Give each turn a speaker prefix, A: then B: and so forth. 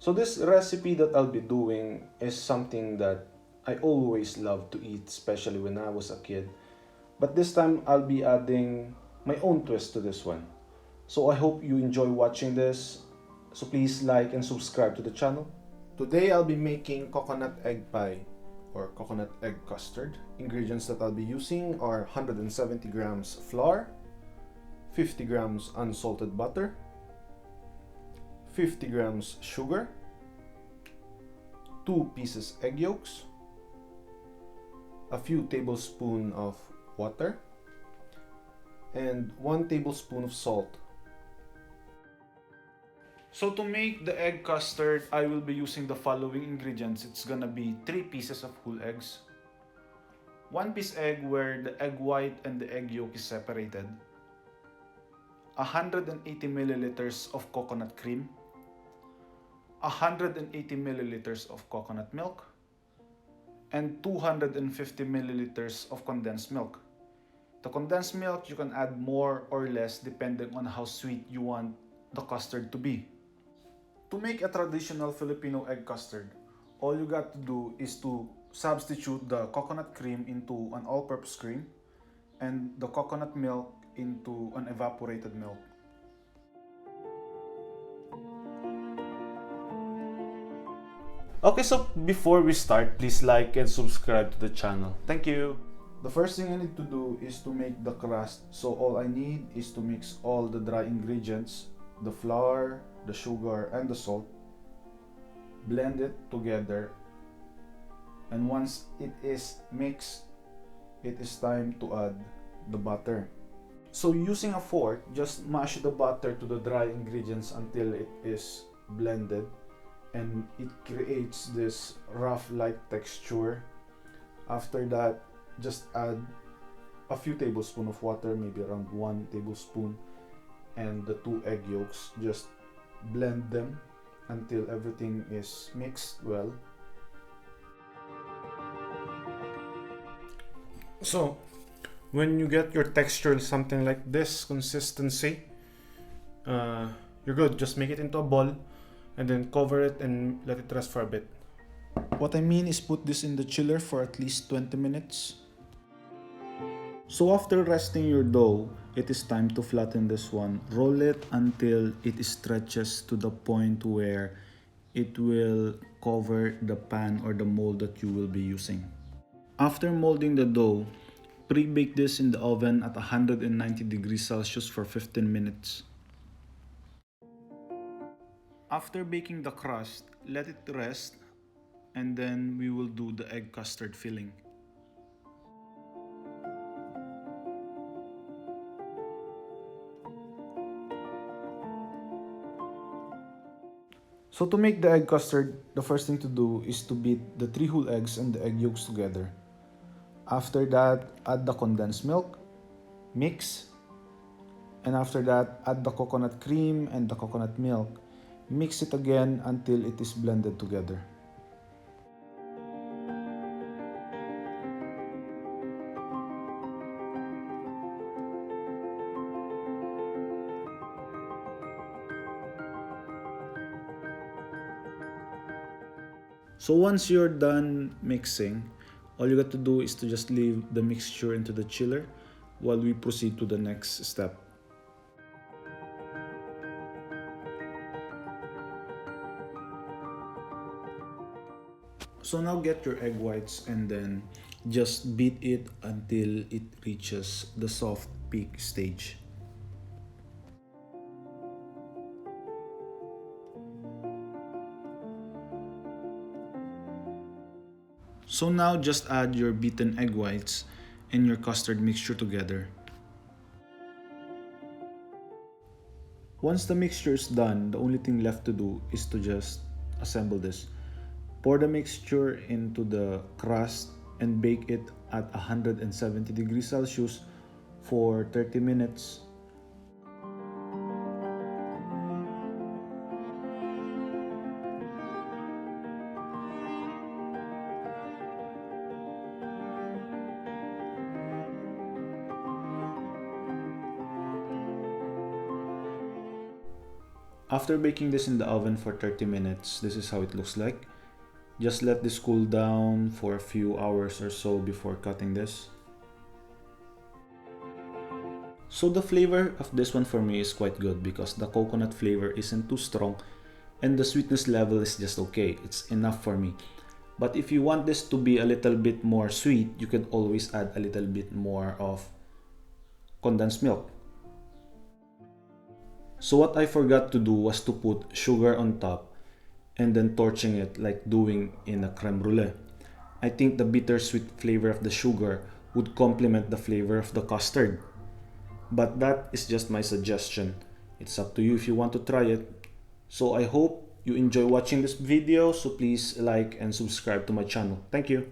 A: So this recipe that I'll be doing is something that I always loved to eat, especially when I was a kid. But this time I'll be adding my own twist to this one. So I hope you enjoy watching this. So please like and subscribe to the channel. Today I'll be making coconut egg pie or coconut egg custard. Ingredients that I'll be using are 170 grams flour, 50 grams unsalted butter, 50 grams sugar, 2 pieces egg yolks, a few tablespoons of water, and 1 tablespoon of salt. So to make the egg custard, I will be using the following ingredients. It's gonna be 3 pieces of whole eggs, 1 piece egg where the egg white and the egg yolk is separated, 180 milliliters of coconut cream, 180 milliliters of coconut milk, and 250 milliliters of condensed milk. The condensed milk, you can add more or less depending on how sweet you want the custard to be. To make a traditional Filipino egg custard, all you got to do is to substitute the coconut cream into an all-purpose cream and the coconut milk into an evaporated milk. Okay, so before we start, please like and subscribe to the channel. Thank you. The first thing I need to do is to make the crust. So all I need is to mix all the dry ingredients, the flour, the sugar, and the salt. Blend it together. And once it is mixed, it is time to add the butter. So using a fork, just mash the butter to the dry ingredients until it is blended. And it creates this rough light texture. After that, just add a few tablespoons of water, maybe around 1 tablespoon, and the 2 egg yolks. Just blend them until everything is mixed well. So when you get your texture something like this consistency, you're good. Just make it into a ball and then cover it and let it rest for a bit. What I mean is put this in the chiller for at least 20 minutes. So after resting your dough, it is time to flatten this one. Roll it until it stretches to the point where it will cover the pan or the mold that you will be using. After molding the dough, pre-bake this in the oven at 190 degrees Celsius for 15 minutes. After baking the crust, let it rest, and then we will do the egg custard filling. So to make the egg custard, the first thing to do is to beat the 3 whole eggs and the egg yolks together. After that, add the condensed milk, mix, and after that, add the coconut cream and the coconut milk. Mix it again until it is blended together. So once you're done mixing, all you got to do is to just leave the mixture into the chiller while we proceed to the next step. So now get your egg whites and then just beat it until it reaches the soft peak stage. So now just add your beaten egg whites and your custard mixture together. Once the mixture is done, the only thing left to do is to just assemble this. Pour the mixture into the crust and bake it at 170 degrees Celsius for 30 minutes. After baking this in the oven for 30 minutes, this is how it looks like. Just let this cool down for a few hours or so before cutting this. So the flavor of this one for me is quite good because the coconut flavor isn't too strong and the sweetness level is just okay. It's enough for me. But if you want this to be a little bit more sweet, you could always add a little bit more of condensed milk. So what I forgot to do was to put sugar on top and then torching it like doing in a creme brulee. I think the bittersweet flavor of the sugar would complement the flavor of the custard. But that is just my suggestion. It's up to you if you want to try it. So I hope you enjoy watching this video, so please like and subscribe to my channel. Thank you.